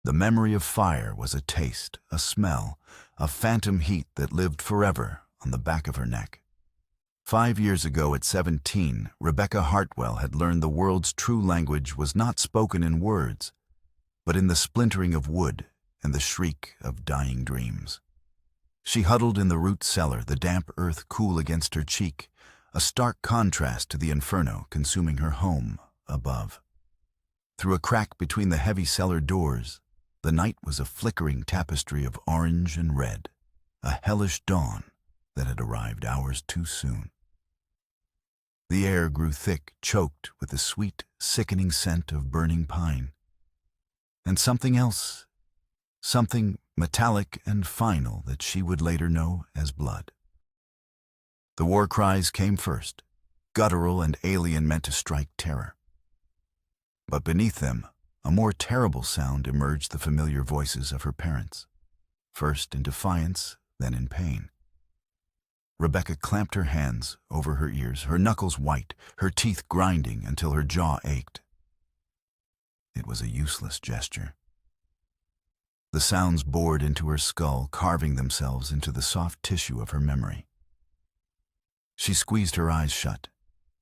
The memory of fire was a taste, a smell, a phantom heat that lived forever on the back of her neck. 5 years ago at 17, Rebecca Hartwell had learned the world's true language was not spoken in words, but in the splintering of wood and the shriek of dying dreams. She huddled in the root cellar, the damp earth cool against her cheek, a stark contrast to the inferno consuming her home above. Through a crack between the heavy cellar doors, the night was a flickering tapestry of orange and red, a hellish dawn that had arrived hours too soon. The air grew thick, choked with the sweet, sickening scent of burning pine. And something else, something metallic and final that she would later know as blood. The war cries came first, guttural and alien, meant to strike terror. But beneath them, a more terrible sound emerged, the familiar voices of her parents, first in defiance, then in pain. Rebecca clamped her hands over her ears, her knuckles white, her teeth grinding until her jaw ached. It was a useless gesture. The sounds bored into her skull, carving themselves into the soft tissue of her memory. She squeezed her eyes shut,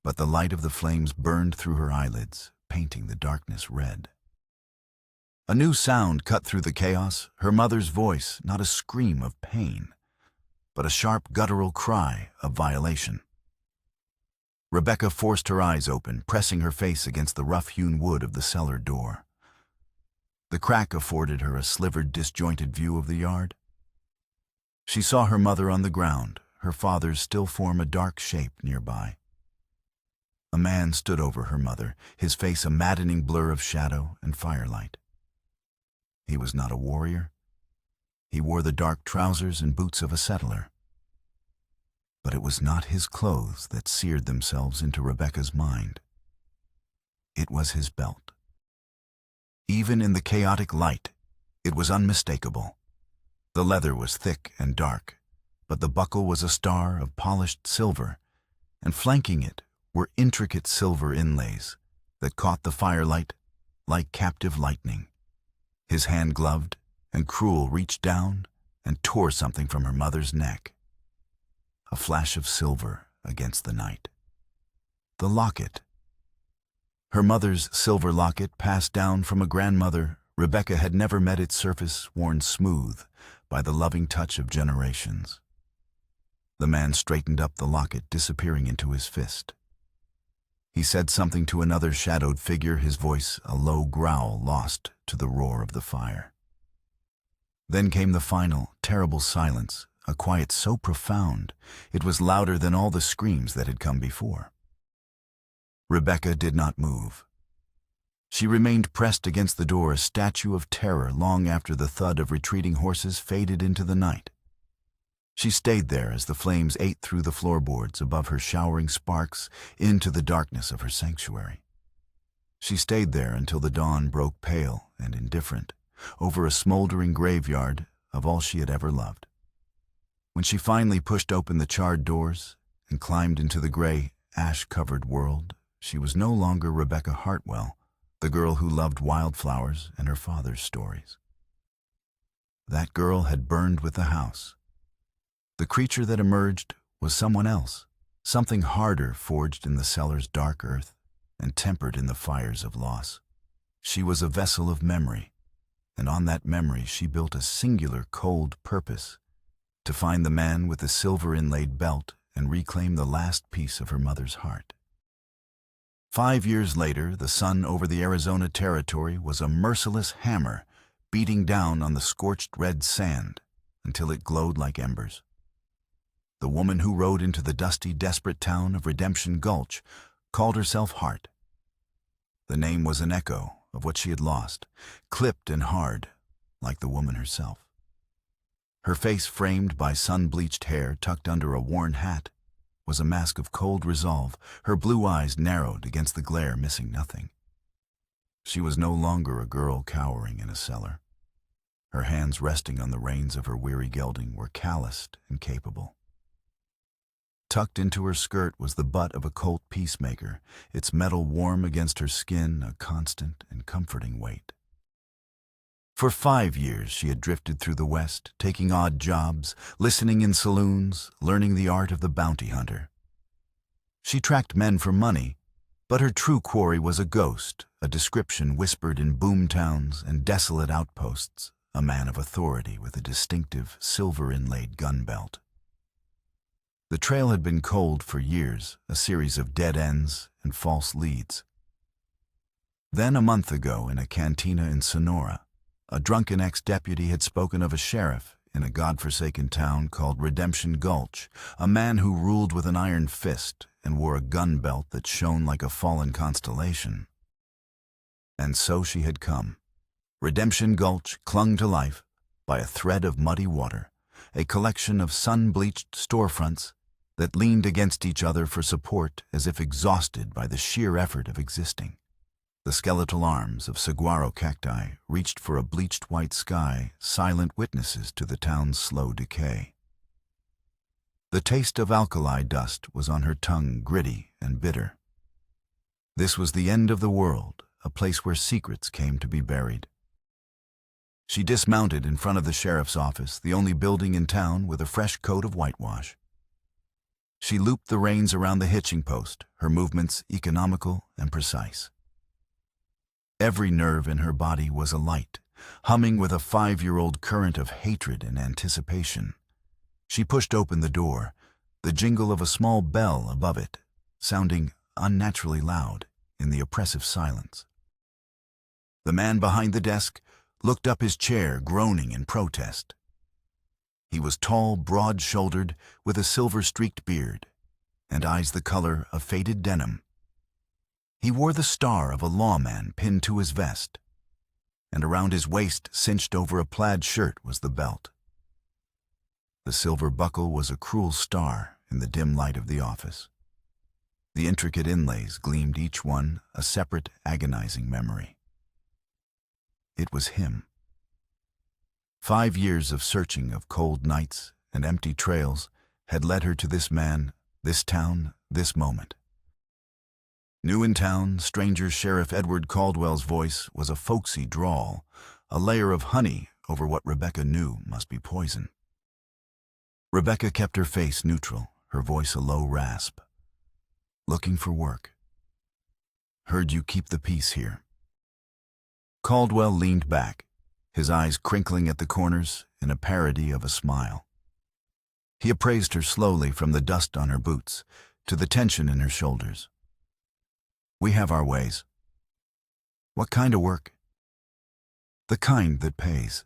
but the light of the flames burned through her eyelids, painting the darkness red. A new sound cut through the chaos, her mother's voice, not a scream of pain, but a sharp guttural cry of violation. Rebecca forced her eyes open, pressing her face against the rough-hewn wood of the cellar door. The crack afforded her a slivered, disjointed view of the yard. She saw her mother on the ground, her father's still form a dark shape nearby. A man stood over her mother, his face a maddening blur of shadow and firelight. He was not a warrior. He wore the dark trousers and boots of a settler. But it was not his clothes that seared themselves into Rebecca's mind. It was his belt. Even in the chaotic light, it was unmistakable. The leather was thick and dark, but the buckle was a star of polished silver, and flanking it were intricate silver inlays that caught the firelight like captive lightning. His hand, gloved and cruel, reached down and tore something from her mother's neck. A flash of silver against the night. The locket. Her mother's silver locket, passed down from a grandmother. Rebecca had never met its surface worn smooth by the loving touch of generations. The man straightened up the locket, disappearing into his fist. He said something to another shadowed figure, his voice a low growl lost to the roar of the fire. Then came the final, terrible silence, a quiet so profound it was louder than all the screams that had come before. Rebecca did not move. She remained pressed against the door, a statue of terror, long after the thud of retreating horses faded into the night. She stayed there as the flames ate through the floorboards above her, showering sparks into the darkness of her sanctuary. She stayed there until the dawn broke, pale and indifferent, over a smoldering graveyard of all she had ever loved. When she finally pushed open the charred doors and climbed into the gray, ash-covered world, she was no longer Rebecca Hartwell, the girl who loved wildflowers and her father's stories. That girl had burned with the house. The creature that emerged was someone else, something harder, forged in the cellar's dark earth and tempered in the fires of loss. She was a vessel of memory, and on that memory she built a singular, cold purpose: to find the man with the silver-inlaid belt and reclaim the last piece of her mother's heart. 5 years later, the sun over the Arizona territory was a merciless hammer beating down on the scorched red sand until it glowed like embers. The woman who rode into the dusty, desperate town of Redemption Gulch called herself Hart. The name was an echo of what she had lost, clipped and hard, like the woman herself. Her face, framed by sun-bleached hair tucked under a worn hat, was a mask of cold resolve, her blue eyes narrowed against the glare, missing nothing. She was no longer a girl cowering in a cellar. Her hands, resting on the reins of her weary gelding, were calloused and capable. Tucked into her skirt was the butt of a Colt Peacemaker, its metal warm against her skin, a constant and comforting weight. For 5 years she had drifted through the West, taking odd jobs, listening in saloons, learning the art of the bounty hunter. She tracked men for money, but her true quarry was a ghost, a description whispered in boom towns and desolate outposts, a man of authority with a distinctive silver-inlaid gun belt. The trail had been cold for years, a series of dead ends and false leads. Then, a month ago, in a cantina in Sonora, a drunken ex-deputy had spoken of a sheriff in a godforsaken town called Redemption Gulch, a man who ruled with an iron fist and wore a gun belt that shone like a fallen constellation. And so she had come. Redemption Gulch clung to life by a thread of muddy water, a collection of sun-bleached storefronts that leaned against each other for support as if exhausted by the sheer effort of existing. The skeletal arms of saguaro cacti reached for a bleached white sky, silent witnesses to the town's slow decay. The taste of alkali dust was on her tongue, gritty and bitter. This was the end of the world, a place where secrets came to be buried. She dismounted in front of the sheriff's office, the only building in town with a fresh coat of whitewash. She looped the reins around the hitching post, her movements economical and precise. Every nerve in her body was alight, humming with a 5-year-old current of hatred and anticipation. She pushed open the door, the jingle of a small bell above it, sounding unnaturally loud in the oppressive silence. The man behind the desk looked up his chair, groaning in protest. He was tall, broad-shouldered, with a silver-streaked beard, and eyes the color of faded denim. He wore the star of a lawman pinned to his vest, and around his waist, cinched over a plaid shirt, was the belt. The silver buckle was a cruel star in the dim light of the office. The intricate inlays gleamed, each one a separate, agonizing memory. It was him. 5 years of searching, of cold nights and empty trails, had led her to this man, this town, this moment. New in town, stranger Sheriff Edward Caldwell's voice was a folksy drawl, a layer of honey over what Rebecca knew must be poison. Rebecca kept her face neutral, her voice a low rasp. Looking for work. Heard you keep the peace here. Caldwell leaned back, his eyes crinkling at the corners in a parody of a smile. He appraised her slowly, from the dust on her boots to the tension in her shoulders. We have our ways. What kind of work? The kind that pays.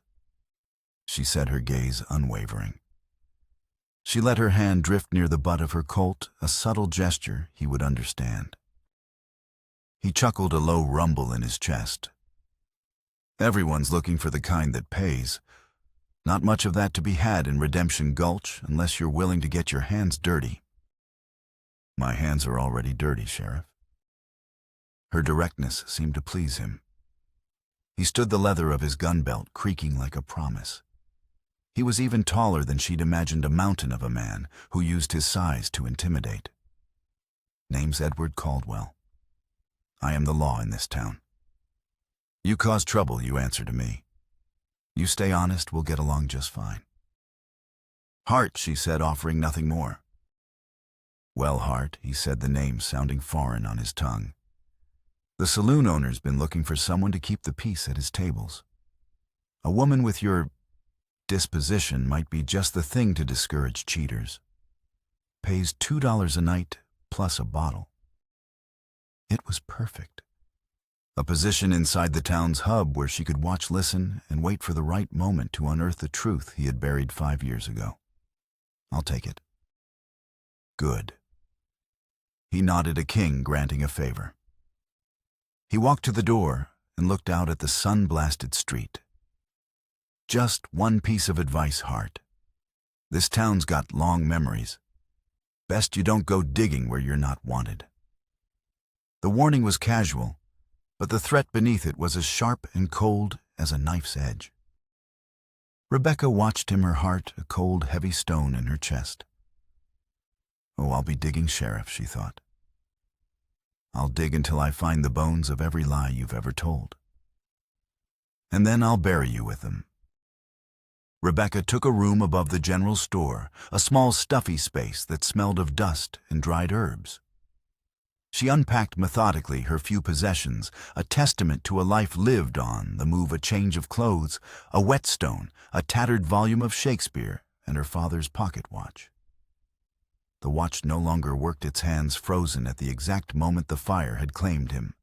She said, her gaze unwavering. She let her hand drift near the butt of her Colt, a subtle gesture he would understand. He chuckled, a low rumble in his chest. Everyone's looking for the kind that pays. Not much of that to be had in Redemption Gulch unless you're willing to get your hands dirty. My hands are already dirty, Sheriff. Her directness seemed to please him. He stood the leather of his gun belt creaking like a promise. He was even taller than she'd imagined, a mountain of a man who used his size to intimidate. Name's Edward Caldwell. I am the law in this town. You cause trouble, you answer to me. You stay honest, we'll get along just fine. Hart, she said, offering nothing more. Well, Hart, he said, the name sounding foreign on his tongue. The saloon owner's been looking for someone to keep the peace at his tables. A woman with your disposition might be just the thing to discourage cheaters. Pays $2 a night plus a bottle. It was perfect. A position inside the town's hub where she could watch, listen, and wait for the right moment to unearth the truth he had buried 5 years ago. I'll take it. Good. He nodded, a king granting a favor. He walked to the door and looked out at the sun-blasted street. Just one piece of advice, Hart. This town's got long memories. Best you don't go digging where you're not wanted. The warning was casual, but the threat beneath it was as sharp and cold as a knife's edge. Rebecca watched him, her heart a cold, heavy stone in her chest. Oh, I'll be digging, Sheriff, she thought. I'll dig until I find the bones of every lie you've ever told. and then I'll bury you with them." Rebecca took a room above the general store, a small stuffy space that smelled of dust and dried herbs. She unpacked methodically her few possessions, a testament to a life lived on the move, a change of clothes, a whetstone, a tattered volume of Shakespeare, and her father's pocket watch. The watch no longer worked, its hands frozen at the exact moment the fire had claimed him.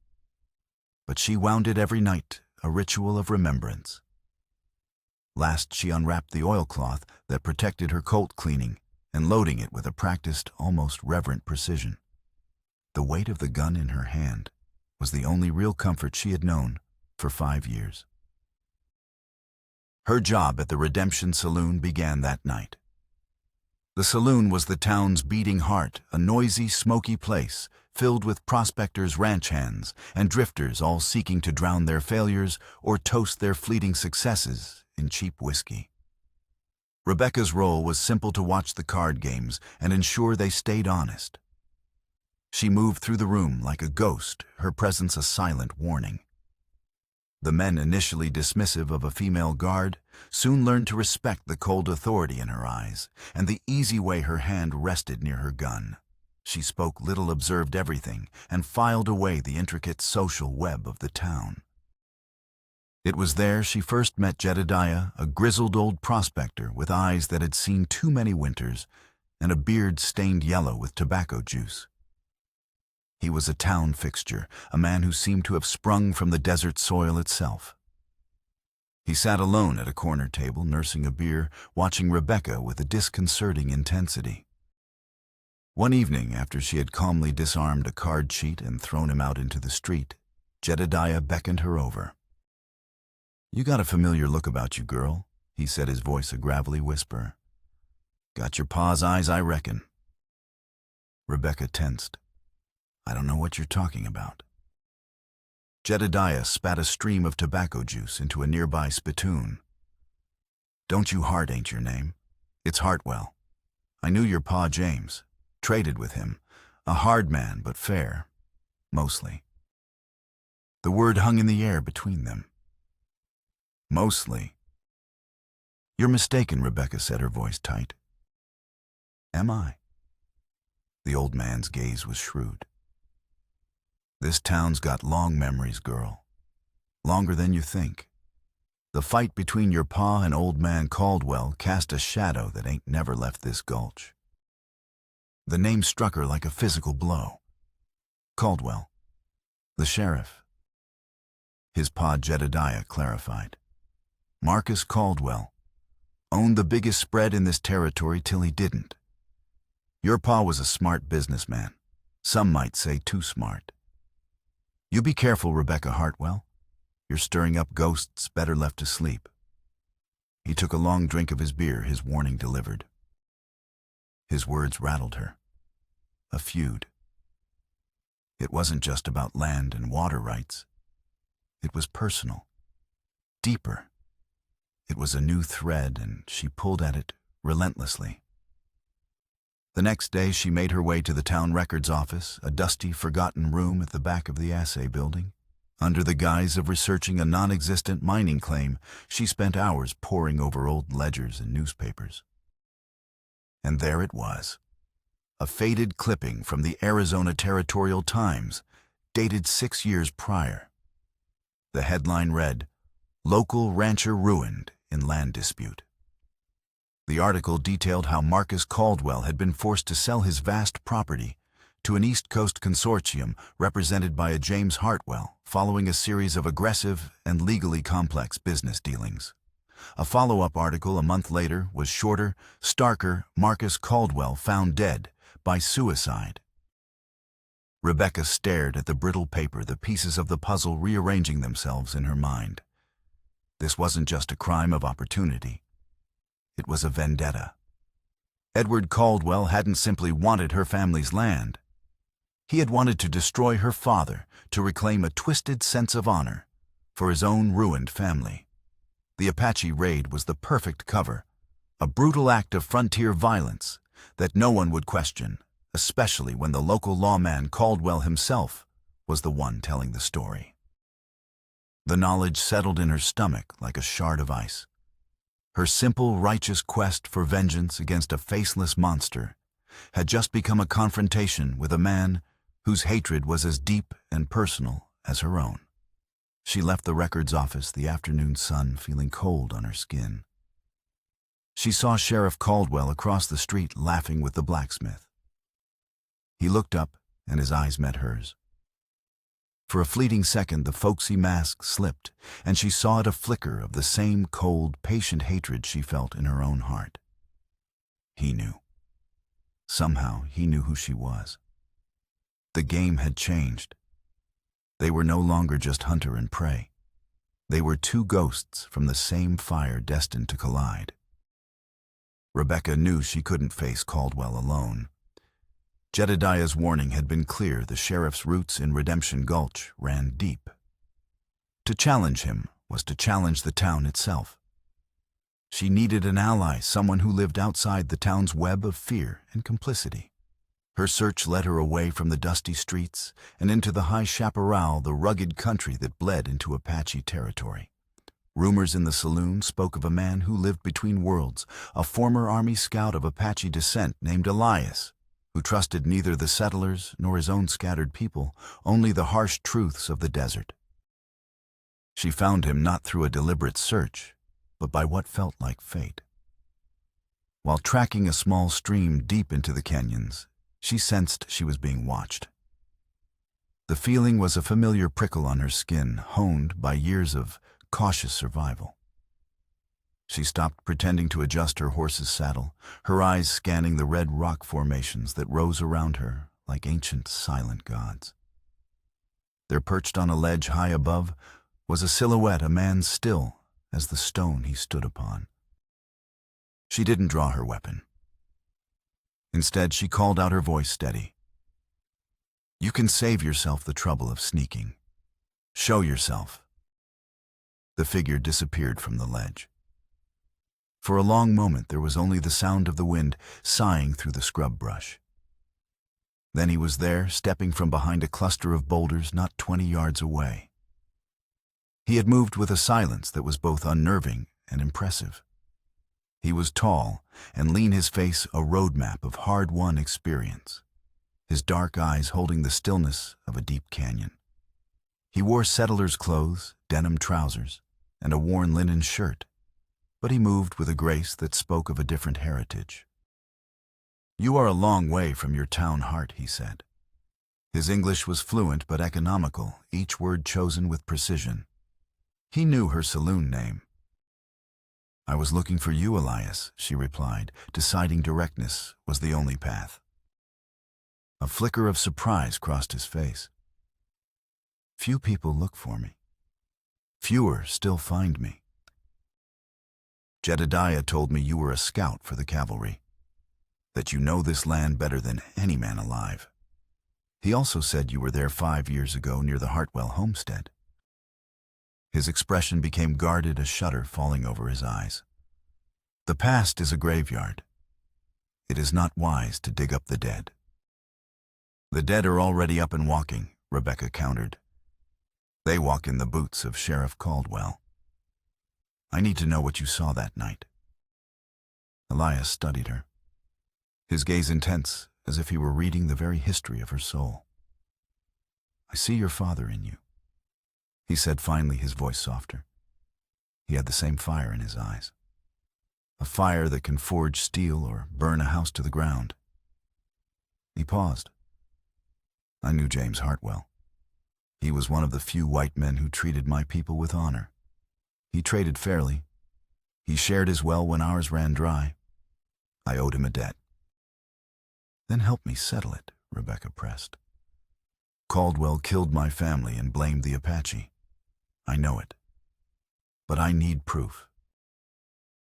But she wound it every night, a ritual of remembrance. Last, she unwrapped the oilcloth that protected her Colt cleaning and loading it with a practiced, almost reverent precision. The weight of the gun in her hand was the only real comfort she had known for 5 years. Her job at the Redemption Saloon began that night. The saloon was the town's beating heart, a noisy, smoky place filled with prospectors, ranch hands, and drifters, all seeking to drown their failures or toast their fleeting successes in cheap whiskey. Rebecca's role was simple: to watch the card games and ensure they stayed honest. She moved through the room like a ghost, her presence a silent warning. The men, initially dismissive of a female guard, soon learned to respect the cold authority in her eyes and the easy way her hand rested near her gun. She spoke little, observed everything, and filed away the intricate social web of the town. It was there she first met Jedediah, a grizzled old prospector with eyes that had seen too many winters and a beard stained yellow with tobacco juice. He was a town fixture, a man who seemed to have sprung from the desert soil itself. He sat alone at a corner table, nursing a beer, watching Rebecca with a disconcerting intensity. One evening, after she had calmly disarmed a card cheat and thrown him out into the street, Jedediah beckoned her over. "You got a familiar look about you, girl," he said, his voice a gravelly whisper. "Got your pa's eyes, I reckon." Rebecca tensed. "I don't know what you're talking about." Jedediah spat a stream of tobacco juice into a nearby spittoon. "Don't you Hart ain't your name? It's Hartwell. I knew your pa James. Traded with him. A hard man, but fair. Mostly." The word hung in the air between them. Mostly. "You're mistaken," Rebecca said, her voice tight. "Am I?" The old man's gaze was shrewd. "This town's got long memories, girl. Longer than you think. The fight between your pa and old man Caldwell cast a shadow that ain't never left this gulch." The name struck her like a physical blow. Caldwell. The sheriff. His pa Jedediah clarified. "Marcus Caldwell. Owned the biggest spread in this territory till he didn't. Your pa was a smart businessman. Some might say too smart. You be careful, Rebecca Hartwell. You're stirring up ghosts better left to sleep." He took a long drink of his beer, his warning delivered. His words rattled her. A feud. It wasn't just about land and water rights. It was personal. Deeper. It was a new thread, and she pulled at it relentlessly. The next day, she made her way to the town records office, a dusty, forgotten room at the back of the assay building. Under the guise of researching a non-existent mining claim, she spent hours poring over old ledgers and newspapers. And there it was, a faded clipping from the Arizona Territorial Times, dated 6 years prior. The headline read, "Local Rancher Ruined in Land Dispute." The article detailed how Marcus Caldwell had been forced to sell his vast property to an East Coast consortium represented by a James Hartwell, following a series of aggressive and legally complex business dealings. A follow-up article a month later was shorter, starker: Marcus Caldwell found dead by suicide. Rebecca stared at the brittle paper, the pieces of the puzzle rearranging themselves in her mind. This wasn't just a crime of opportunity. It was a vendetta. Edward Caldwell hadn't simply wanted her family's land. He had wanted to destroy her father to reclaim a twisted sense of honor for his own ruined family. The Apache raid was the perfect cover, a brutal act of frontier violence that no one would question, especially when the local lawman Caldwell himself was the one telling the story. The knowledge settled in her stomach like a shard of ice. Her simple, righteous quest for vengeance against a faceless monster had just become a confrontation with a man whose hatred was as deep and personal as her own. She left the records office, the afternoon sun feeling cold on her skin. She saw Sheriff Caldwell across the street laughing with the blacksmith. He looked up and his eyes met hers. For a fleeting second, the folksy mask slipped, and she saw it a flicker of the same cold, patient hatred she felt in her own heart. He knew. Somehow, he knew who she was. The game had changed. They were no longer just hunter and prey. They were two ghosts from the same fire destined to collide. Rebecca knew she couldn't face Caldwell alone. Jedediah's warning had been clear. The sheriff's roots in Redemption Gulch ran deep. To challenge him was to challenge the town itself. She needed an ally, someone who lived outside the town's web of fear and complicity. Her search led her away from the dusty streets and into the high chaparral, the rugged country that bled into Apache territory. Rumors in the saloon spoke of a man who lived between worlds, a former Army scout of Apache descent named Elias, who trusted neither the settlers nor his own scattered people, only the harsh truths of the desert. She found him not through a deliberate search, but by what felt like fate. While tracking a small stream deep into the canyons, she sensed she was being watched. The feeling was a familiar prickle on her skin, honed by years of cautious survival. She stopped pretending to adjust her horse's saddle, her eyes scanning the red rock formations that rose around her like ancient, silent gods. There, perched on a ledge high above, was a silhouette, a man still as the stone he stood upon. She didn't draw her weapon. Instead, she called out, her voice steady. "You can save yourself the trouble of sneaking. Show yourself." The figure disappeared from the ledge. For a long moment, there was only the sound of the wind sighing through the scrub brush. Then he was there, stepping from behind a cluster of boulders not 20 yards away. He had moved with a silence that was both unnerving and impressive. He was tall and lean, his face a roadmap of hard-won experience, his dark eyes holding the stillness of a deep canyon. He wore settler's clothes, denim trousers, and a worn linen shirt, but he moved with a grace that spoke of a different heritage. "You are a long way from your town heart," he said. His English was fluent but economical, each word chosen with precision. He knew her saloon name. "I was looking for you, Elias," she replied, deciding directness was the only path. A flicker of surprise crossed his face. "Few people look for me. Fewer still find me. Jedediah told me you were a scout for the cavalry, that you know this land better than any man alive. He also said you were there 5 years ago near the Hartwell homestead." His expression became guarded, a shudder falling over his eyes. "The past is a graveyard. It is not wise to dig up the dead." "The dead are already up and walking," Rebecca countered. "They walk in the boots of Sheriff Caldwell. I need to know what you saw that night." Elias studied her, his gaze intense, as if he were reading the very history of her soul. "I see your father in you," he said finally, his voice softer. He had the same fire in his eyes, a fire that can forge steel or burn a house to the ground. He paused. "I knew James Hartwell. He was one of the few white men who treated my people with honor. He traded fairly. He shared his well when ours ran dry. I owed him a debt." "Then help me settle it," Rebecca pressed. "Caldwell killed my family and blamed the Apache. I know it. But I need proof."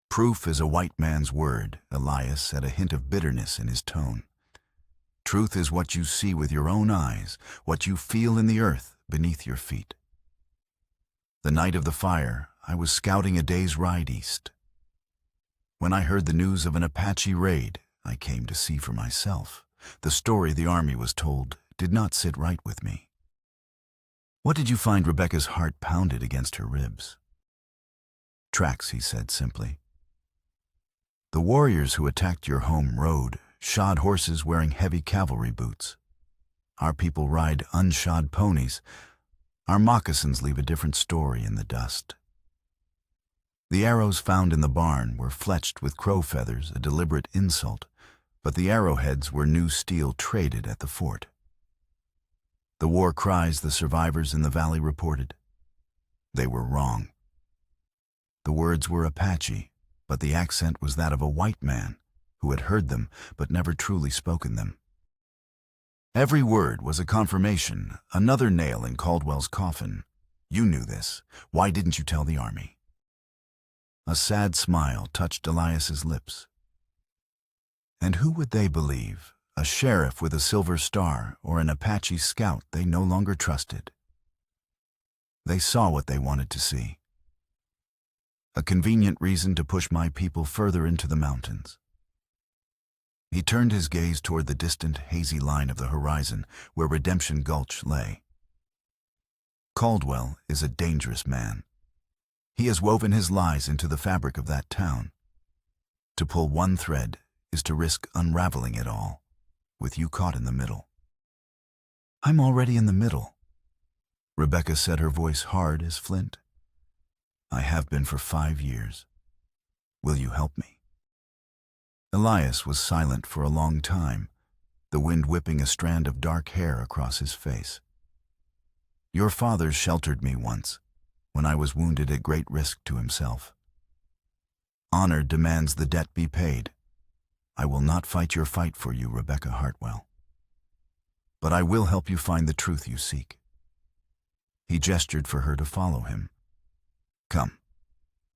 "Proof is a white man's word," Elias said, a hint of bitterness in his tone. "Truth is what you see with your own eyes, what you feel in the earth beneath your feet. The night of the fire, I was scouting a day's ride east. When I heard the news of an Apache raid, I came to see for myself. The story the army was told did not sit right with me. What did you find? Rebecca's heart pounded against her ribs. Tracks, he said simply. The warriors who attacked your home rode shod horses wearing heavy cavalry boots. Our people ride unshod ponies. Our moccasins leave a different story in the dust. The arrows found in the barn were fletched with crow feathers, a deliberate insult, but the arrowheads were new steel traded at the fort. The war cries the survivors in the valley reported. They were wrong. The words were Apache, but the accent was that of a white man who had heard them but never truly spoken them. Every word was a confirmation, another nail in Caldwell's coffin. You knew this. Why didn't you tell the army? A sad smile touched Elias's lips. And who would they believe? A sheriff with a silver star or an Apache scout they no longer trusted? They saw what they wanted to see. A convenient reason to push my people further into the mountains. He turned his gaze toward the distant, hazy line of the horizon where Redemption Gulch lay. Caldwell is a dangerous man. He has woven his lies into the fabric of that town. To pull one thread is to risk unraveling it all, with you caught in the middle. I'm already in the middle. Rebecca said, her voice hard as flint. I have been for 5 years. Will you help me? Elias was silent for a long time, the wind whipping a strand of dark hair across his face. Your father sheltered me once, when I was wounded at great risk to himself. Honor demands the debt be paid. I will not fight your fight for you, Rebecca Hartwell. But I will help you find the truth you seek. He gestured for her to follow him. Come,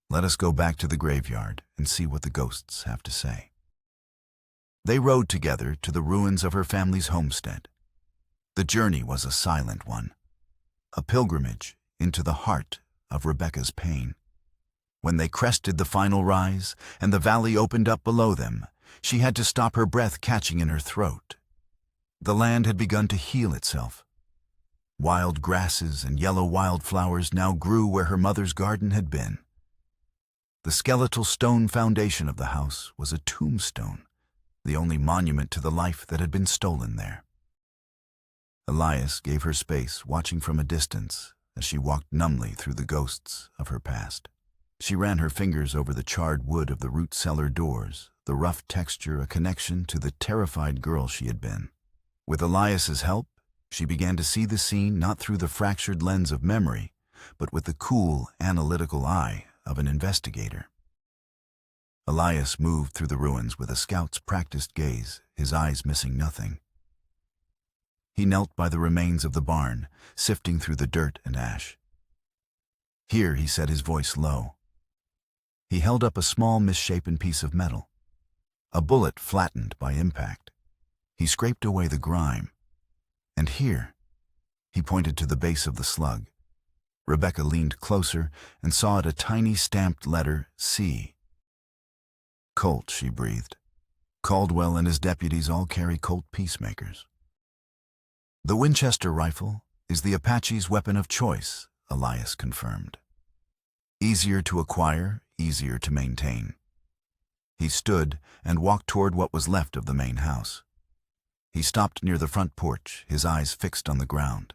let us go back to the graveyard and see what the ghosts have to say. They rode together to the ruins of her family's homestead. The journey was a silent one, a pilgrimage into the heart of Rebecca's pain. When they crested the final rise and the valley opened up below them, she had to stop, her breath catching in her throat. The land had begun to heal itself. Wild grasses and yellow wildflowers now grew where her mother's garden had been. The skeletal stone foundation of the house was a tombstone, the only monument to the life that had been stolen there. Elias gave her space, watching from a distance as she walked numbly through the ghosts of her past. She ran her fingers over the charred wood of the root cellar doors, the rough texture a connection to the terrified girl she had been. With Elias's help, she began to see the scene not through the fractured lens of memory, but with the cool, analytical eye of an investigator. Elias moved through the ruins with a scout's practiced gaze, his eyes missing nothing. He knelt by the remains of the barn, sifting through the dirt and ash. Here, he said, his voice low. He held up a small, misshapen piece of metal. A bullet flattened by impact. He scraped away the grime. And here, he pointed to the base of the slug. Rebecca leaned closer and saw it a tiny stamped letter C. Colt, she breathed. Caldwell and his deputies all carry Colt peacemakers. The Winchester rifle is the Apache's weapon of choice, Elias confirmed. Easier to acquire, easier to maintain. He stood and walked toward what was left of the main house. He stopped near the front porch, his eyes fixed on the ground.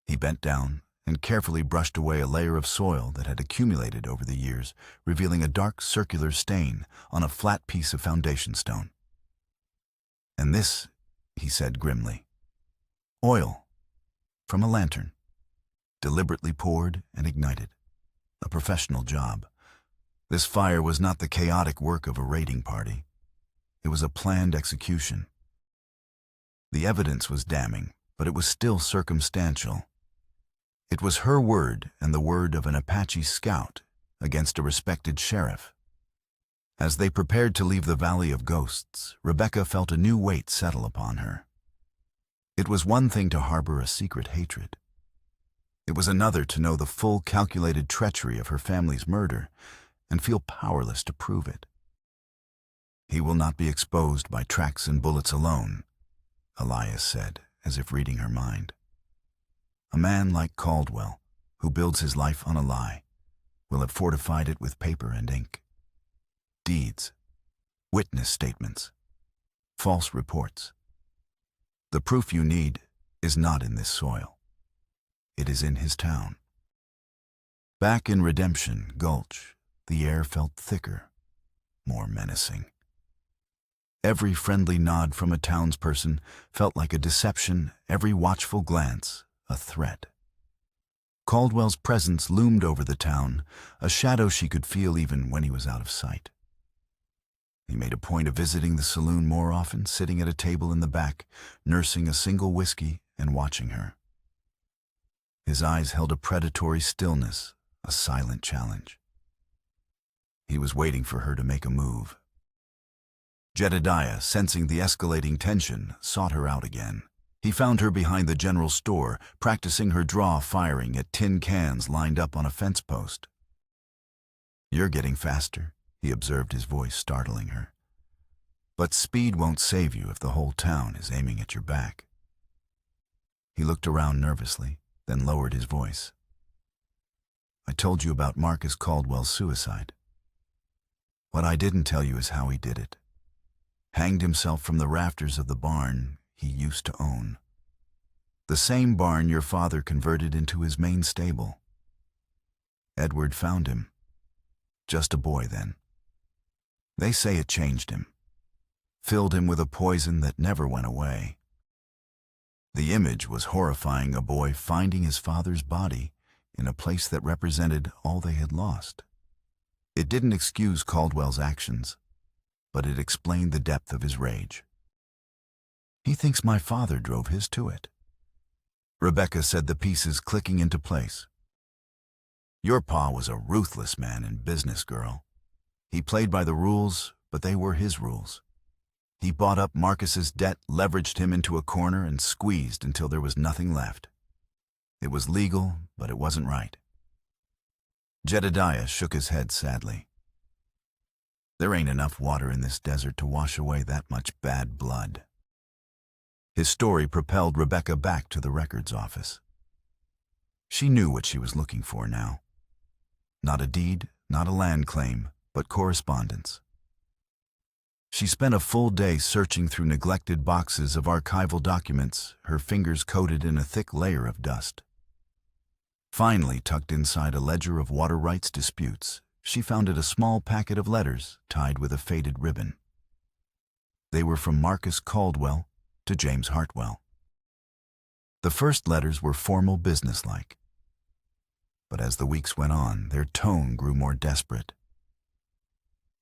He bent down and carefully brushed away a layer of soil that had accumulated over the years, revealing a dark circular stain on a flat piece of foundation stone. And this, he said grimly, oil from a lantern, deliberately poured and ignited. A professional job. This fire was not the chaotic work of a raiding party. It was a planned execution. The evidence was damning, but it was still circumstantial. It was her word and the word of an Apache scout against a respected sheriff. As they prepared to leave the Valley of Ghosts, Rebecca felt a new weight settle upon her. It was one thing to harbor a secret hatred. It was another to know the full calculated treachery of her family's murder and feel powerless to prove it. He will not be exposed by tracks and bullets alone, Elias said, as if reading her mind. A man like Caldwell, who builds his life on a lie, will have fortified it with paper and ink. Deeds, witness statements, false reports. The proof you need is not in this soil. It is in his town. Back in Redemption Gulch, the air felt thicker, more menacing. Every friendly nod from a townsperson felt like a deception, every watchful glance a threat. Caldwell's presence loomed over the town, a shadow she could feel even when he was out of sight. He made a point of visiting the saloon more often, sitting at a table in the back, nursing a single whiskey and watching her. His eyes held a predatory stillness, a silent challenge. He was waiting for her to make a move. Jedediah, sensing the escalating tension, sought her out again. He found her behind the general store, practicing her draw firing at tin cans lined up on a fence post. "You're getting faster," he observed, his voice startling her. "But speed won't save you if the whole town is aiming at your back." He looked around nervously, then lowered his voice. "I told you about Marcus Caldwell's suicide. What I didn't tell you is how he did it. Hanged himself from the rafters of the barn he used to own. The same barn your father converted into his main stable. Edward found him. Just a boy then. They say it changed him. Filled him with a poison that never went away. The image was horrifying, a boy finding his father's body in a place that represented all they had lost. It didn't excuse Caldwell's actions, but it explained the depth of his rage. He thinks my father drove his to it." Rebecca said, the pieces clicking into place. "Your pa was a ruthless man and business, girl. He played by the rules, but they were his rules. He bought up Marcus's debt, leveraged him into a corner, and squeezed until there was nothing left. It was legal, but it wasn't right." Jedediah shook his head sadly. "There ain't enough water in this desert to wash away that much bad blood." His story propelled Rebecca back to the records office. She knew what she was looking for now. Not a deed, not a land claim, but correspondence. She spent a full day searching through neglected boxes of archival documents, her fingers coated in a thick layer of dust. Finally, tucked inside a ledger of water rights disputes, she found a small packet of letters tied with a faded ribbon. They were from Marcus Caldwell to James Hartwell. The first letters were formal, businesslike. But as the weeks went on, their tone grew more desperate.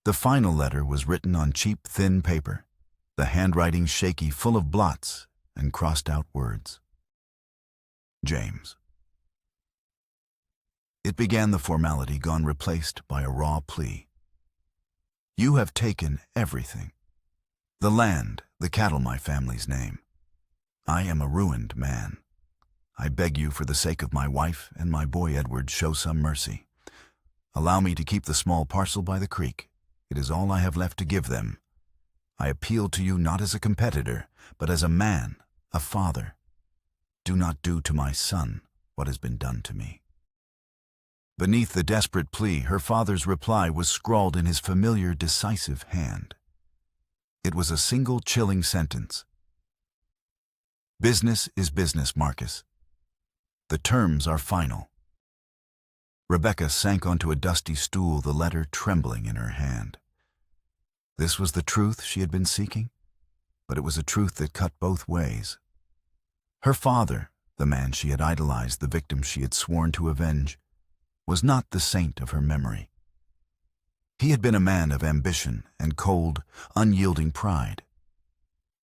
The final letter was written on cheap, thin paper, the handwriting shaky, full of blots and crossed-out words. James. It began the formality gone replaced by a raw plea. "You have taken everything. The land, the cattle, my family's name. I am a ruined man. I beg you, for the sake of my wife and my boy Edward, show some mercy. Allow me to keep the small parcel by the creek. It is all I have left to give them. I appeal to you not as a competitor, but as a man, a father. Do not do to my son what has been done to me." Beneath the desperate plea, her father's reply was scrawled in his familiar, decisive hand. It was a single chilling sentence. "Business is business, Marcus. The terms are final." Rebecca sank onto a dusty stool, the letter trembling in her hand. This was the truth she had been seeking, but it was a truth that cut both ways. Her father, the man she had idolized, the victim she had sworn to avenge, was not the saint of her memory. He had been a man of ambition and cold, unyielding pride.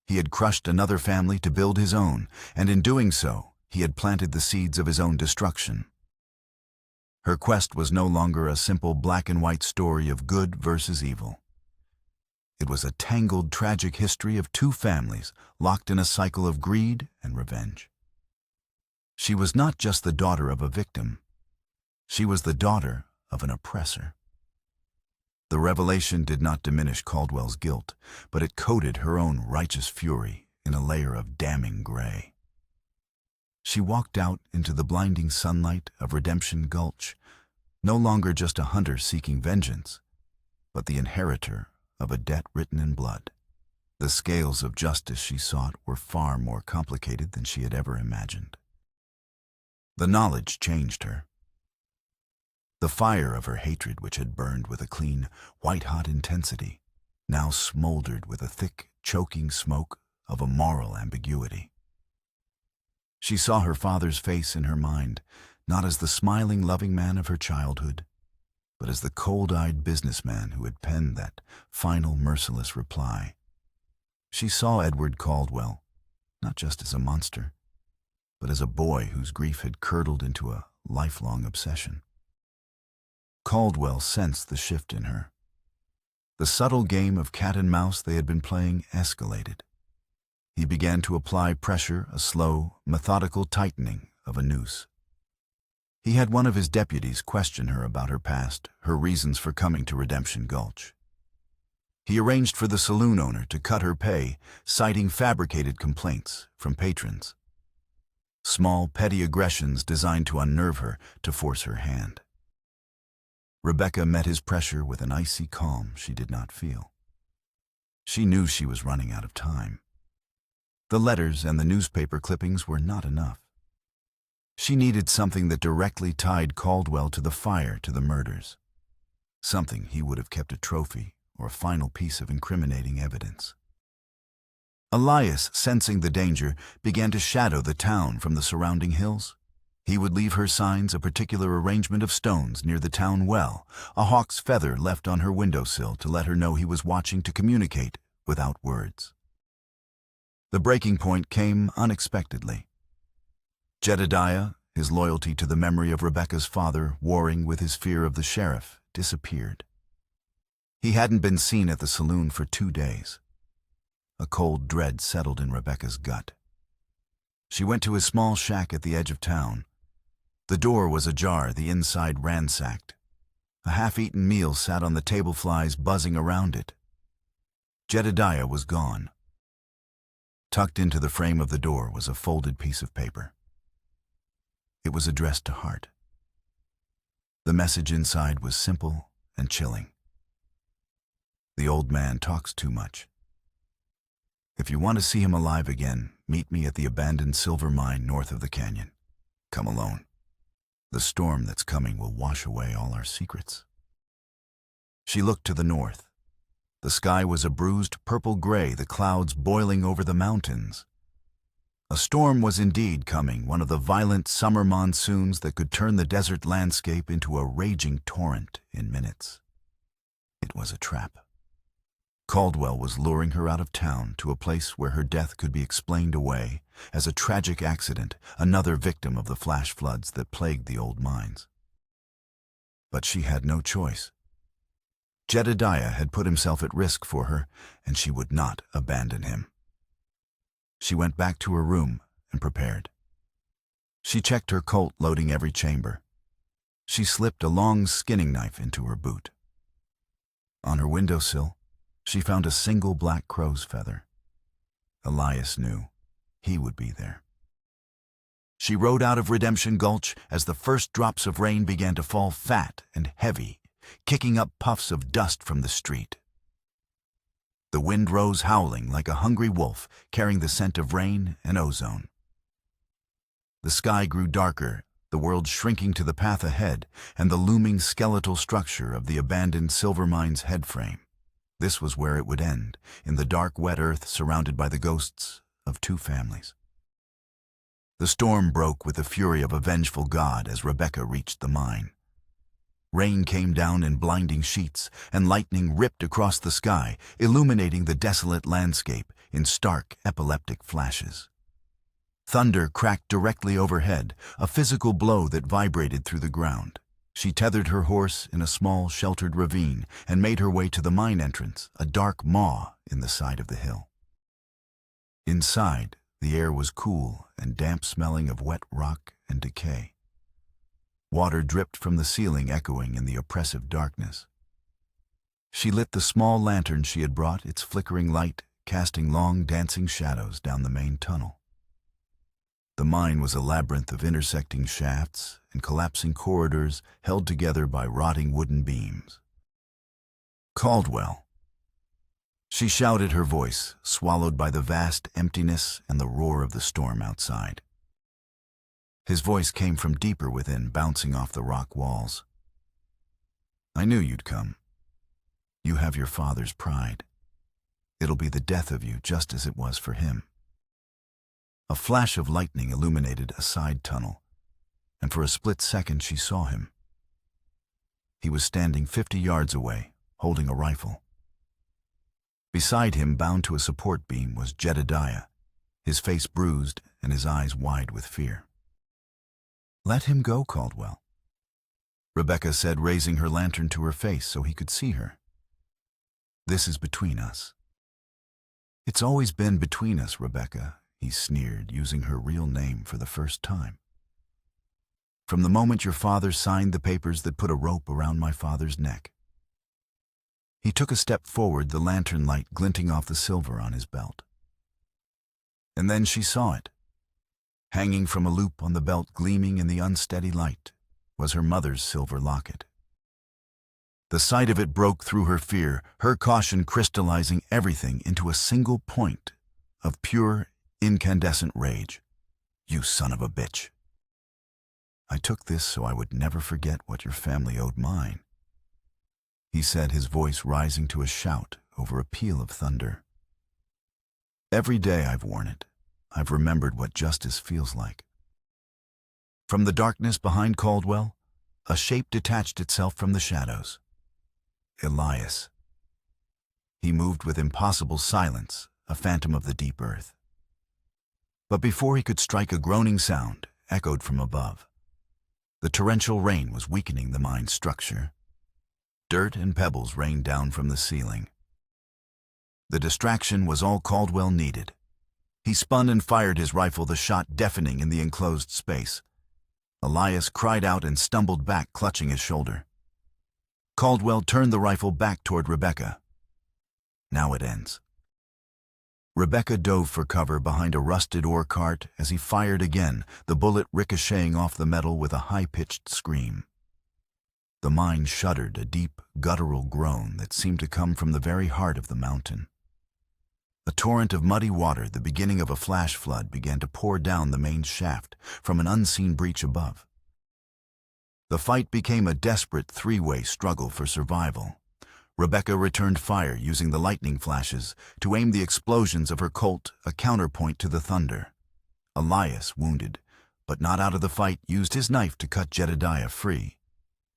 He had crushed another family to build his own, and in doing so, he had planted the seeds of his own destruction. Her quest was no longer a simple black and white story of good versus evil. It was a tangled, tragic history of two families locked in a cycle of greed and revenge. She was not just the daughter of a victim. She was the daughter of an oppressor. The revelation did not diminish Caldwell's guilt, but it coated her own righteous fury in a layer of damning gray. She walked out into the blinding sunlight of Redemption Gulch, no longer just a hunter seeking vengeance, but the inheritor of a debt written in blood. The scales of justice she sought were far more complicated than she had ever imagined. The knowledge changed her. The fire of her hatred, which had burned with a clean, white-hot intensity, now smoldered with a thick, choking smoke of a moral ambiguity. She saw her father's face in her mind, not as the smiling, loving man of her childhood, but as the cold-eyed businessman who had penned that final, merciless reply. She saw Edward Caldwell, not just as a monster, but as a boy whose grief had curdled into a lifelong obsession. Caldwell sensed the shift in her. The subtle game of cat and mouse they had been playing escalated. He began to apply pressure, a slow, methodical tightening of a noose. He had one of his deputies question her about her past, her reasons for coming to Redemption Gulch. He arranged for the saloon owner to cut her pay, citing fabricated complaints from patrons. Small, petty aggressions designed to unnerve her, to force her hand. Rebecca met his pressure with an icy calm she did not feel. She knew she was running out of time. The letters and the newspaper clippings were not enough. She needed something that directly tied Caldwell to the fire, to the murders. Something he would have kept a trophy or a final piece of incriminating evidence. Elias, sensing the danger, began to shadow the town from the surrounding hills. He would leave her signs, a particular arrangement of stones near the town well, a hawk's feather left on her windowsill to let her know he was watching, to communicate without words. The breaking point came unexpectedly. Jedediah, his loyalty to the memory of Rebecca's father warring with his fear of the sheriff, disappeared. He hadn't been seen at the saloon for 2 days. A cold dread settled in Rebecca's gut. She went to his small shack at the edge of town. The door was ajar, the inside ransacked. A half-eaten meal sat on the table, flies buzzing around it. Jedediah was gone. Tucked into the frame of the door was a folded piece of paper. It was addressed to Hart. The message inside was simple and chilling. The old man talks too much. If you want to see him alive again, meet me at the abandoned silver mine north of the canyon. Come alone. The storm that's coming will wash away all our secrets. She looked to the north. The sky was a bruised purple-gray, the clouds boiling over the mountains. A storm was indeed coming, one of the violent summer monsoons that could turn the desert landscape into a raging torrent in minutes. It was a trap. Caldwell was luring her out of town to a place where her death could be explained away as a tragic accident, another victim of the flash floods that plagued the old mines. But she had no choice. Jedediah had put himself at risk for her, and she would not abandon him. She went back to her room and prepared. She checked her Colt, loading every chamber. She slipped a long skinning knife into her boot. On her windowsill, she found a single black crow's feather. Elias knew he would be there. She rode out of Redemption Gulch as the first drops of rain began to fall fat and heavy, kicking up puffs of dust from the street. The wind rose howling like a hungry wolf, carrying the scent of rain and ozone. The sky grew darker, the world shrinking to the path ahead and the looming skeletal structure of the abandoned silver mine's headframe. This was where it would end, in the dark, wet earth surrounded by the ghosts of 2 families. The storm broke with the fury of a vengeful god as Rebecca reached the mine. Rain came down in blinding sheets, and lightning ripped across the sky, illuminating the desolate landscape in stark, epileptic flashes. Thunder cracked directly overhead, a physical blow that vibrated through the ground. She tethered her horse in a small, sheltered ravine and made her way to the mine entrance, a dark maw in the side of the hill. Inside, the air was cool and damp, smelling of wet rock and decay. Water dripped from the ceiling, echoing in the oppressive darkness. She lit the small lantern she had brought, its flickering light casting long, dancing shadows down the main tunnel. The mine was a labyrinth of intersecting shafts and collapsing corridors held together by rotting wooden beams. Caldwell. She shouted, her voice swallowed by the vast emptiness and the roar of the storm outside. His voice came from deeper within, bouncing off the rock walls. I knew you'd come. You have your father's pride. It'll be the death of you, just as it was for him. A flash of lightning illuminated a side tunnel, and for a split second she saw him. He was standing 50 yards away, holding a rifle. Beside him, bound to a support beam, was Jedediah, his face bruised and his eyes wide with fear. Let him go, Caldwell, Rebecca said, raising her lantern to her face so he could see her. This is between us. It's always been between us, Rebecca, he sneered, using her real name for the first time. From the moment your father signed the papers that put a rope around my father's neck. He took a step forward, the lantern light glinting off the silver on his belt. And then she saw it. Hanging from a loop on the belt, gleaming in the unsteady light, was her mother's silver locket. The sight of it broke through her fear, her caution crystallizing everything into a single point of pure, incandescent rage. You son of a bitch. I took this so I would never forget what your family owed mine, he said, his voice rising to a shout over a peal of thunder. Every day I've worn it. I've remembered what justice feels like. From the darkness behind Caldwell, a shape detached itself from the shadows. Elias. He moved with impossible silence, a phantom of the deep earth. But before he could strike, a groaning sound echoed from above. The torrential rain was weakening the mine's structure. Dirt and pebbles rained down from the ceiling. The distraction was all Caldwell needed. He spun and fired his rifle, the shot deafening in the enclosed space. Elias cried out and stumbled back, clutching his shoulder. Caldwell turned the rifle back toward Rebecca. Now it ends. Rebecca dove for cover behind a rusted ore cart as he fired again, the bullet ricocheting off the metal with a high-pitched scream. The mine shuddered, a deep, guttural groan that seemed to come from the very heart of the mountain. A torrent of muddy water, the beginning of a flash flood, began to pour down the main shaft from an unseen breach above. The fight became a desperate three-way struggle for survival. Rebecca returned fire, using the lightning flashes to aim the explosions of her Colt, a counterpoint to the thunder. Elias, wounded, but not out of the fight, used his knife to cut Jedediah free,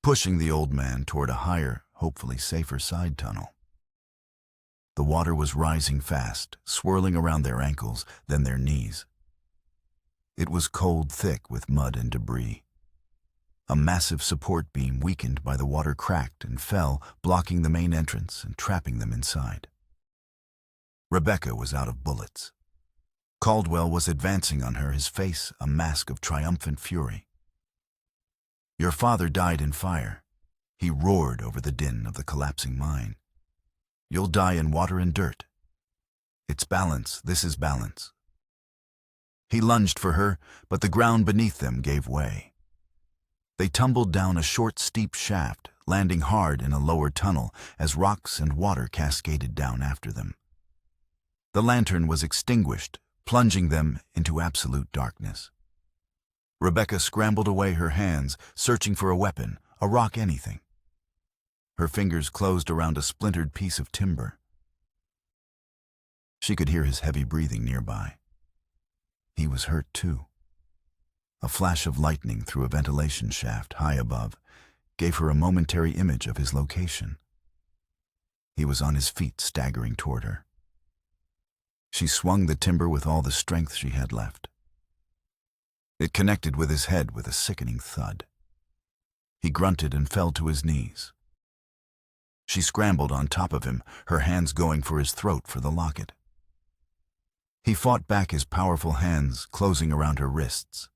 pushing the old man toward a higher, hopefully safer side tunnel. The water was rising fast, swirling around their ankles, then their knees. It was cold, thick with mud and debris. A massive support beam weakened by the water cracked and fell, blocking the main entrance and trapping them inside. Rebecca was out of bullets. Caldwell was advancing on her, his face a mask of triumphant fury. Your father died in fire, he roared over the din of the collapsing mine. You'll die in water and dirt. It's balance, this is balance. He lunged for her, but the ground beneath them gave way. They tumbled down a short, steep shaft, landing hard in a lower tunnel as rocks and water cascaded down after them. The lantern was extinguished, plunging them into absolute darkness. Rebecca scrambled away, her hands searching for a weapon, a rock, anything. Her fingers closed around a splintered piece of timber. She could hear his heavy breathing nearby. He was hurt too. A flash of lightning through a ventilation shaft high above gave her a momentary image of his location. He was on his feet, staggering toward her. She swung the timber with all the strength she had left. It connected with his head with a sickening thud. He grunted and fell to his knees. She scrambled on top of him, her hands going for his throat for the locket. He fought back, his powerful hands closing around her wrists.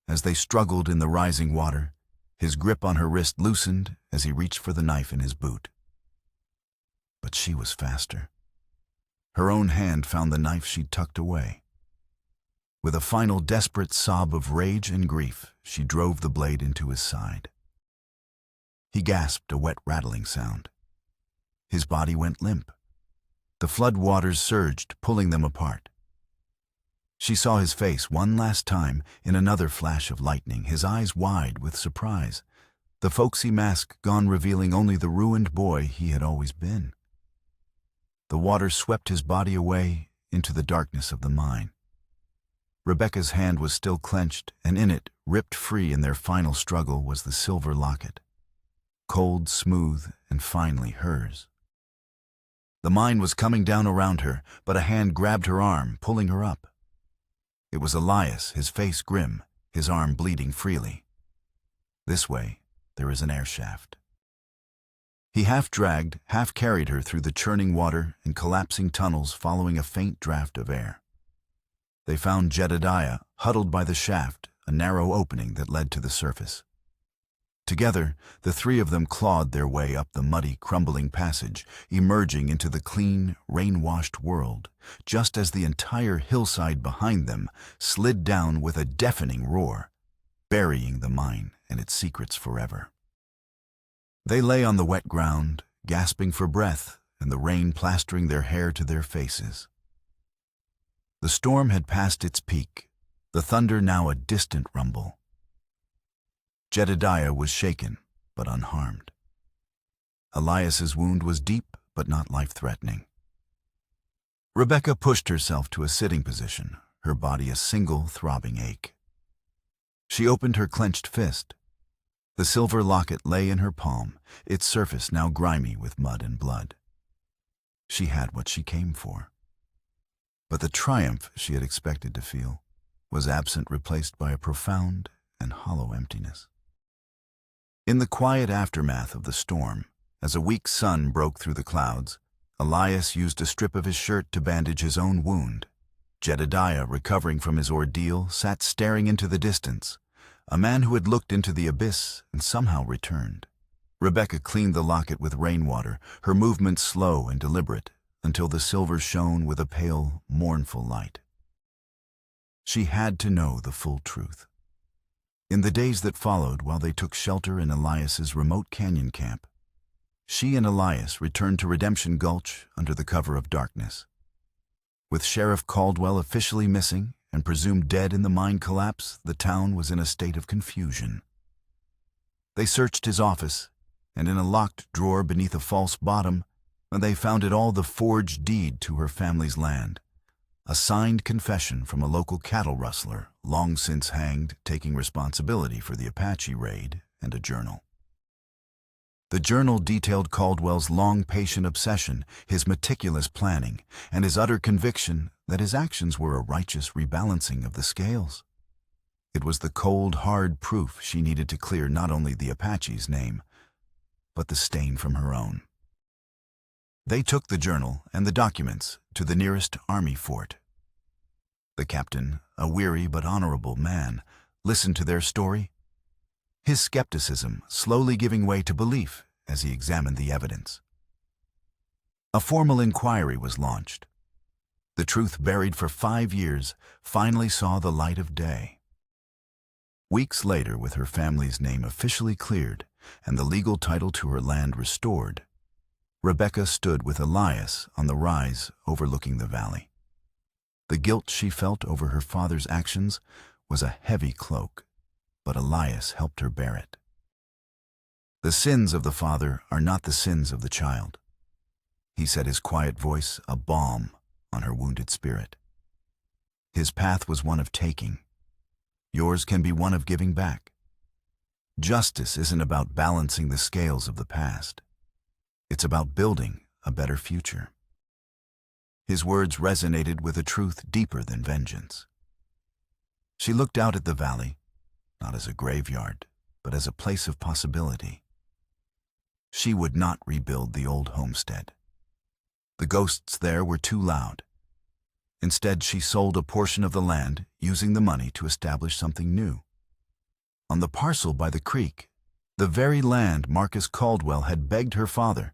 As they struggled in the rising water, his grip on her wrist loosened as he reached for the knife in his boot. But she was faster. Her own hand found the knife she'd tucked away. With a final desperate sob of rage and grief, she drove the blade into his side. He gasped a wet rattling sound. His body went limp. The flood waters surged, pulling them apart. She saw his face one last time in another flash of lightning, his eyes wide with surprise, the folksy mask gone, revealing only the ruined boy he had always been. The water swept his body away into the darkness of the mine. Rebecca's hand was still clenched, and in it, ripped free in their final struggle, was the silver locket, cold, smooth, and finally hers. The mine was coming down around her, but a hand grabbed her arm, pulling her up. It was Elias, his face grim, his arm bleeding freely. "This way, there is an air shaft." He half-dragged, half-carried her through the churning water and collapsing tunnels, following a faint draft of air. They found Jedediah huddled by the shaft, a narrow opening that led to the surface. Together, the three of them clawed their way up the muddy, crumbling passage, emerging into the clean, rain-washed world, just as the entire hillside behind them slid down with a deafening roar, burying the mine and its secrets forever. They lay on the wet ground, gasping for breath, and the rain plastering their hair to their faces. The storm had passed its peak, the thunder now a distant rumble. Jedediah was shaken, but unharmed. Elias's wound was deep, but not life-threatening. Rebecca pushed herself to a sitting position, her body a single throbbing ache. She opened her clenched fist. The silver locket lay in her palm, its surface now grimy with mud and blood. She had what she came for. But the triumph she had expected to feel was absent, replaced by a profound and hollow emptiness. In the quiet aftermath of the storm, as a weak sun broke through the clouds, Elias used a strip of his shirt to bandage his own wound. Jedediah, recovering from his ordeal, sat staring into the distance, a man who had looked into the abyss and somehow returned. Rebecca cleaned the locket with rainwater, her movements slow and deliberate, until the silver shone with a pale, mournful light. She had to know the full truth. In the days that followed, while they took shelter in Elias's remote canyon camp, she and Elias returned to Redemption Gulch under the cover of darkness. With Sheriff Caldwell officially missing and presumed dead in the mine collapse, the town was in a state of confusion. They searched his office, and in a locked drawer beneath a false bottom, they found it all: the forged deed to her family's land, a signed confession from a local cattle rustler, long since hanged, taking responsibility for the Apache raid, and a journal. The journal detailed Caldwell's long, patient obsession, his meticulous planning, and his utter conviction that his actions were a righteous rebalancing of the scales. It was the cold, hard proof she needed to clear not only the Apache's name, but the stain from her own. They took the journal and the documents to the nearest army fort. The captain, a weary but honorable man, listened to their story, his skepticism slowly giving way to belief as he examined the evidence. A formal inquiry was launched. The truth, buried for 5 years, finally saw the light of day. Weeks later, with her family's name officially cleared and the legal title to her land restored, Rebecca stood with Elias on the rise overlooking the valley. The guilt she felt over her father's actions was a heavy cloak, but Elias helped her bear it. The sins of the father are not the sins of the child, he said, his quiet voice a balm on her wounded spirit. His path was one of taking. Yours can be one of giving back. Justice isn't about balancing the scales of the past. It's about building a better future. His words resonated with a truth deeper than vengeance. She looked out at the valley, not as a graveyard, but as a place of possibility. She would not rebuild the old homestead. The ghosts there were too loud. Instead, she sold a portion of the land, using the money to establish something new. On the parcel by the creek, the very land Marcus Caldwell had begged her father,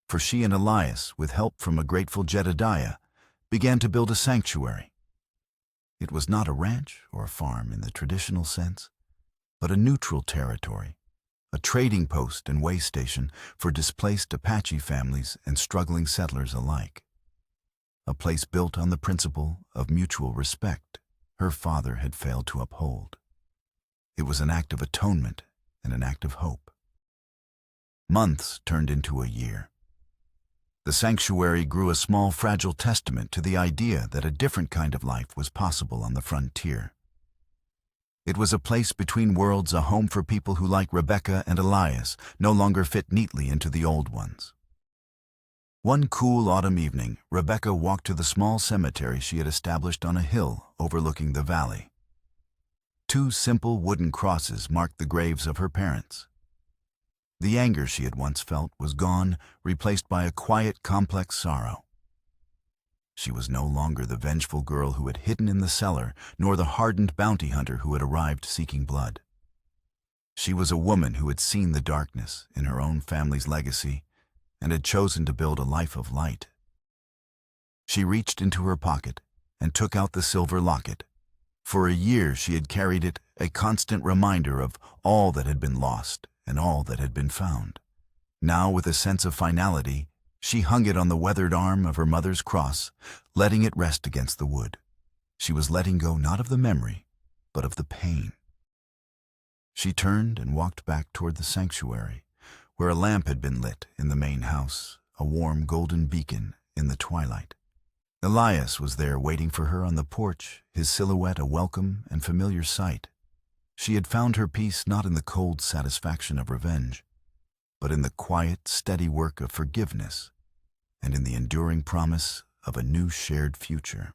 for she and Elias, with help from a grateful Jedediah, began to build a sanctuary. It was not a ranch or a farm in the traditional sense, but a neutral territory, a trading post and way station for displaced Apache families and struggling settlers alike. A place built on the principle of mutual respect her father had failed to uphold. It was an act of atonement and an act of hope. Months turned into a year. The sanctuary grew a small, fragile testament to the idea that a different kind of life was possible on the frontier. It was a place between worlds, a home for people who, like Rebecca and Elias, no longer fit neatly into the old ones. One cool autumn evening, Rebecca walked to the small cemetery she had established on a hill overlooking the valley. Two simple wooden crosses marked the graves of her parents. The anger she had once felt was gone, replaced by a quiet, complex sorrow. She was no longer the vengeful girl who had hidden in the cellar, nor the hardened bounty hunter who had arrived seeking blood. She was a woman who had seen the darkness in her own family's legacy and had chosen to build a life of light. She reached into her pocket and took out the silver locket. For a year she had carried it, a constant reminder of all that had been lost and all that had been found. Now, with a sense of finality, she hung it on the weathered arm of her mother's cross, letting it rest against the wood. She was letting go not of the memory, but of the pain. She turned and walked back toward the sanctuary, where a lamp had been lit in the main house, a warm golden beacon in the twilight. Elias was there waiting for her on the porch, his silhouette a welcome and familiar sight. She had found her peace not in the cold satisfaction of revenge, but in the quiet, steady work of forgiveness and in the enduring promise of a new shared future.